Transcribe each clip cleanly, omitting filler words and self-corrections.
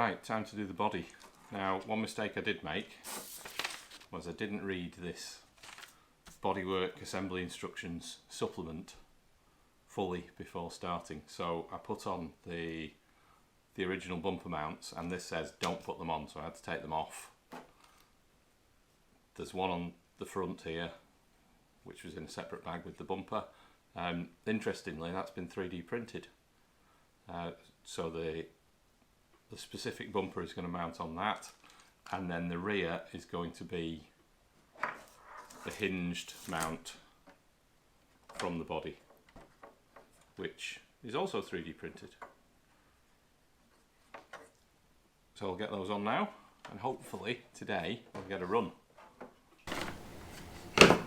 Right, time to do the body. Now, one mistake I did make was I didn't read this Bodywork assembly instructions supplement fully before starting. So I put on the original bumper mounts, and this says don't put them on, so I had to take them off. There's one on the front here, which was in a separate bag with the bumper. Interestingly, that's been 3D printed. So the specific bumper is going to mount on that, and then the rear is going to be the hinged mount from the body, which is also 3D printed. So I'll get those on now, and hopefully today we'll get a run.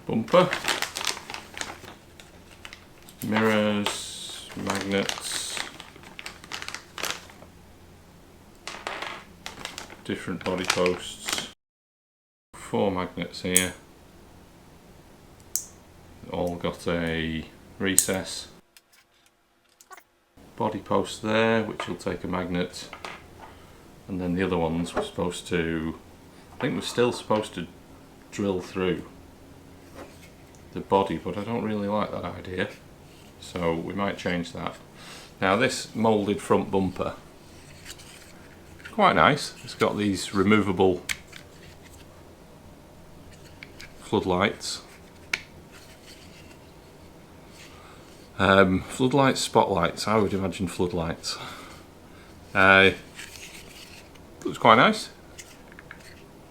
Bumper, mirrors, magnets, different body posts, 4 magnets here, all got a recess, body post there which will take a magnet, and then the other ones were supposed to, I think we're still supposed to drill through the body, but I don't really like that idea, so we might change that. Now this moulded front bumper, quite nice. It's got these removable floodlights. Floodlights, spotlights, I would imagine floodlights. Looks quite nice.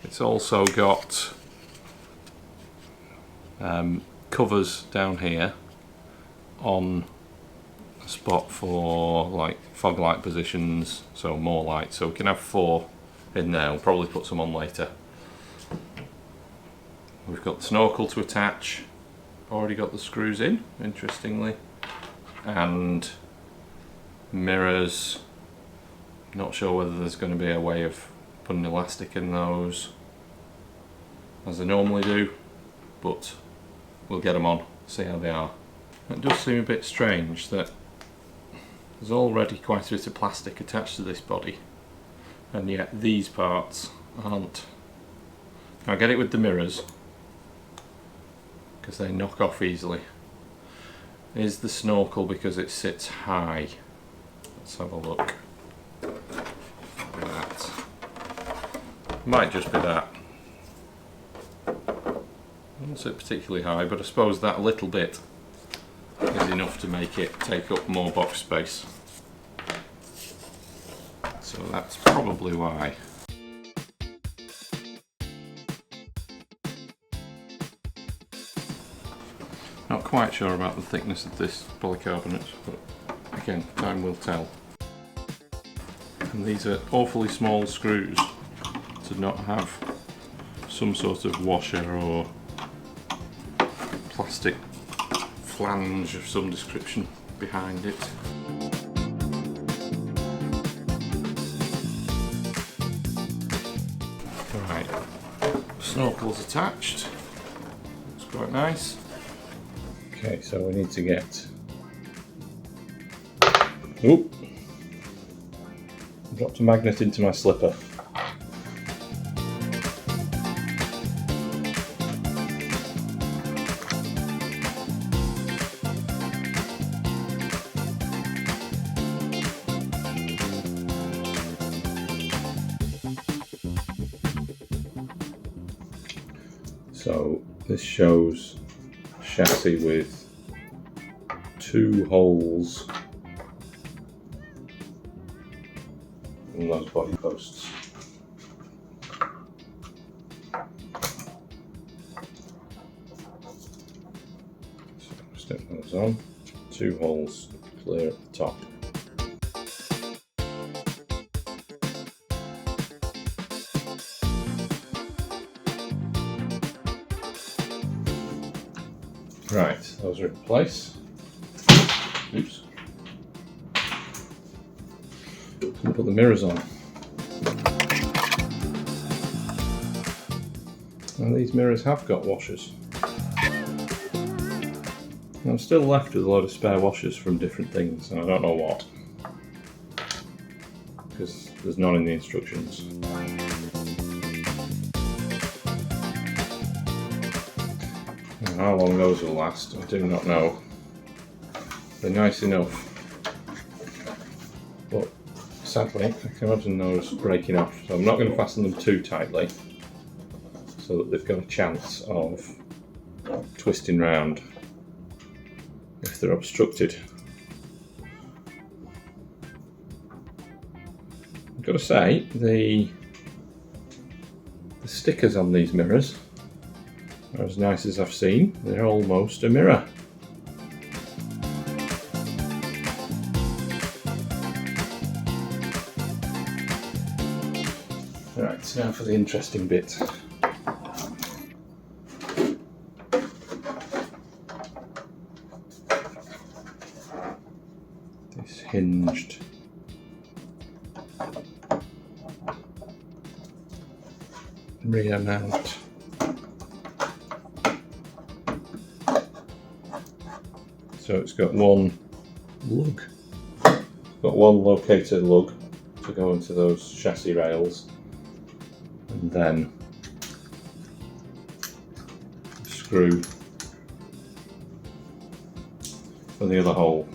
It's also got covers down here on a spot for like fog light positions, so more light, so we can have 4 in there. We'll probably put some on later. We've got the snorkel to attach, already got the screws in, interestingly, and mirrors. Not sure whether there's going to be a way of putting elastic in those as I normally do, but we'll get them on, see how they are. It does seem a bit strange that there's already quite a bit of plastic attached to this body, and yet these parts aren't. Now I get it with the mirrors because they knock off easily. Is the snorkel because it sits high? Let's have a look. That might just be that. Doesn't sit particularly high, but I suppose that little bit is enough to make it take up more box space. So that's probably why. Not quite sure about the thickness of this polycarbonate, but again, time will tell. And these are awfully small screws to not have some sort of washer or plastic flange of some description behind it. Right, snorkel's attached. It's quite nice. Okay, so we need to get. Oop! Dropped a magnet into my slipper. So this shows chassis with 2 holes in those body posts. So stick those on, 2 holes clear at the top. Right, those are in place. Oops. Put the mirrors on. Now these mirrors have got washers. I'm still left with a load of spare washers from different things, and I don't know what. because there's none in the instructions. Now, how long those will last, I do not know. They're nice enough, but sadly I can imagine those breaking off, so I'm not going to fasten them too tightly so that they've got a chance of twisting round if they're obstructed. I've got to say, the stickers on these mirrors are as nice as I've seen. They're almost a mirror. Right, now for the interesting bit. This hinged rear mount. So it's got one lug, one locator lug to go into those chassis rails, and then a screw for the other hole.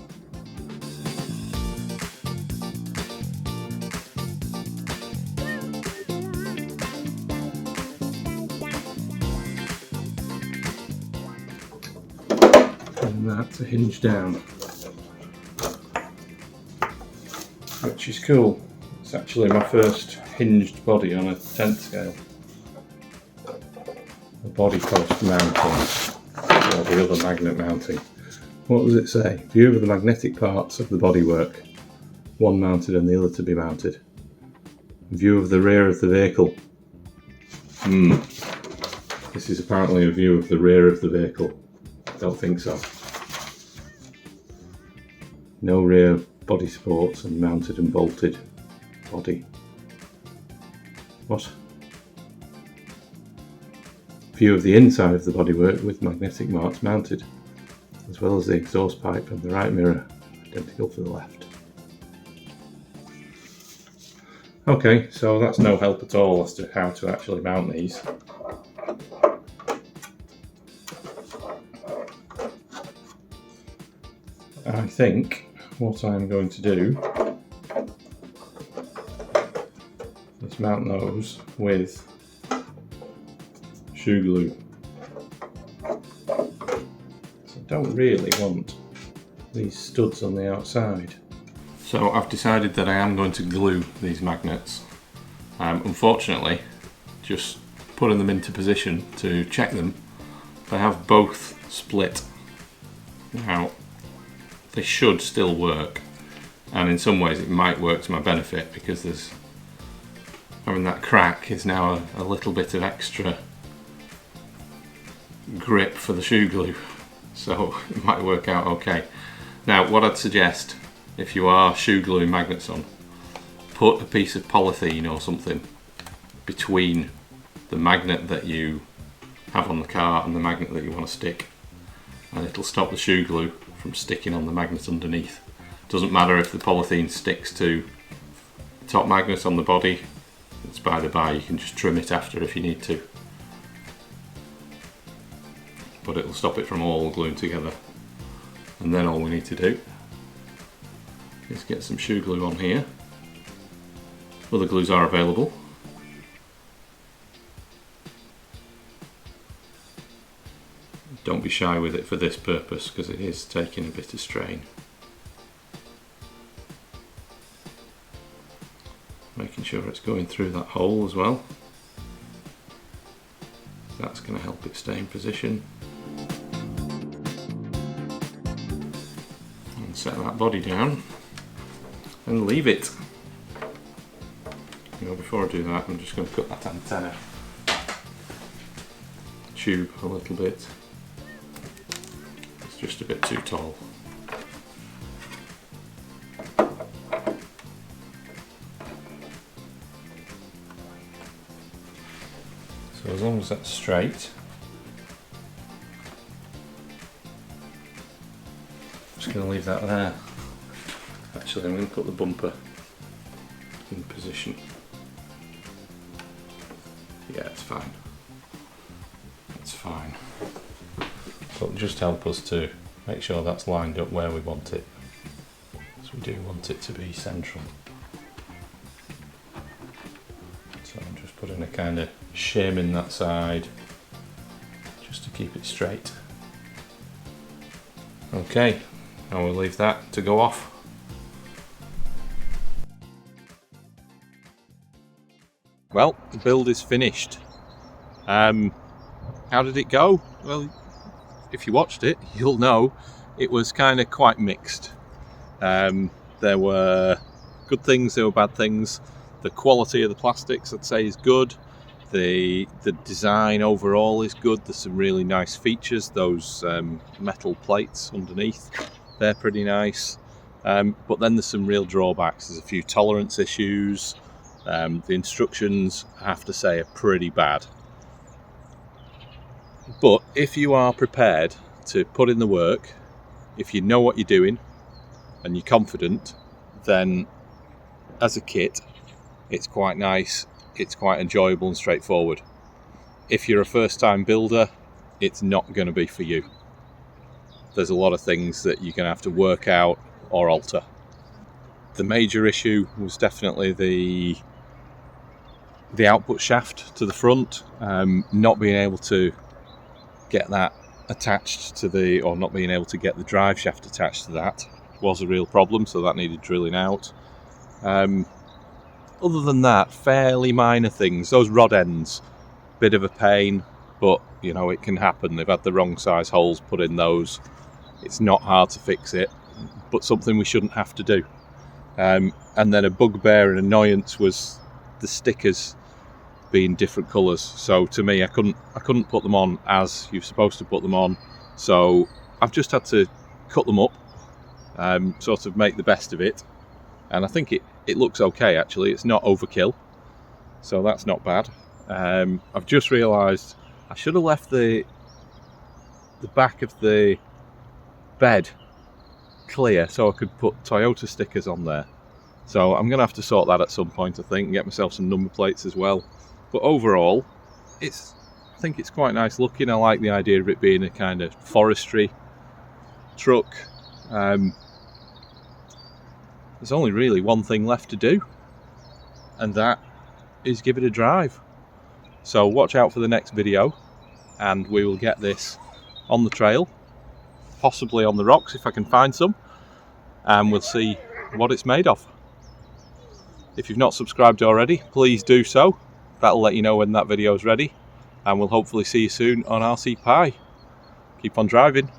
And that to hinge down, which is cool. It's actually my first hinged body on a 10th scale. The body post mounting, or the other magnet mounting. What does it say? View of the magnetic parts of the bodywork, one mounted and the other to be mounted. View of the rear of the vehicle. This is apparently a view of the rear of the vehicle. Don't think so. No rear body supports and mounted and bolted body. What? View of the inside of the bodywork with magnetic marks mounted, as well as the exhaust pipe and the right mirror, identical to the left. Okay, so that's no help at all as to how to actually mount these. I think what I'm going to do is mount those with shoe glue. So I don't really want these studs on the outside. So I've decided that I am going to glue these magnets. Unfortunately, just putting them into position to check them, they have both split. Now, they should still work, and in some ways it might work to my benefit because having that crack is now a little bit of extra grip for the shoe glue, so it might work out okay. Now, what I'd suggest, if you are shoe gluing magnets on, put a piece of polythene or something between the magnet that you have on the car and the magnet that you want to stick, and it'll stop the shoe glue from sticking on the magnet underneath. Doesn't matter if the polythene sticks to the top magnet on the body, it's by the by, you can just trim it after if you need to. But it'll stop it from all gluing together. And then all we need to do is get some shoe glue on here. Other glues are available. Don't be shy with it for this purpose because it is taking a bit of strain. Making sure it's going through that hole as well. That's going to help it stay in position. And set that body down and leave it. Before I do that, I'm just going to cut that antenna tube a little bit. It's just a bit too tall. So as long as that's straight, I'm just going to leave that there. Actually, I'm going to put the bumper in position. Yeah, it's fine. It's fine. So it'll just help us to make sure that's lined up where we want it. So we do want it to be central. So I'm just putting a kind of shim in that side just to keep it straight. Okay, now we'll leave that to go off. Well, the build is finished. How did it go? Well, if you watched it, you'll know it was kind of quite mixed. There were good things, there were bad things. The quality of the plastics, I'd say, is good. The design overall is good. There's some really nice features. Those metal plates underneath, they're pretty nice. But then there's some real drawbacks. There's a few tolerance issues. The instructions, I have to say, are pretty bad. But if you are prepared to put in the work, if you know what you're doing and you're confident, then as a kit, it's quite nice, it's quite enjoyable and straightforward. If you're a first-time builder, it's not going to be for you. There's a lot of things that you're going to have to work out or alter. The major issue was definitely the output shaft to the front, not being able to get that attached to or not being able to get the drive shaft attached to that was a real problem, so that needed drilling out. Other than that, fairly minor things. Those rod ends, bit of a pain, but you know, it can happen. They've had the wrong size holes put in those. It's not hard to fix it, but something we shouldn't have to do. And then a bugbear and annoyance was the stickers being different colours. So to me, I couldn't put them on as you're supposed to put them on. So I've just had to cut them up, sort of make the best of it. And I think it looks okay, actually. It's not overkill, so that's not bad. I've just realised I should have left the back of the bed clear so I could put Toyota stickers on there. So I'm going to have to sort that at some point, I think, and get myself some number plates as well. But overall, I think it's quite nice looking. I like the idea of it being a kind of forestry truck. There's only really one thing left to do, and that is give it a drive. So watch out for the next video, and we will get this on the trail, possibly on the rocks if I can find some, and we'll see what it's made of. If you've not subscribed already, please do so. That'll let you know when that video is ready, and we'll hopefully see you soon on RC Pie. Keep on driving.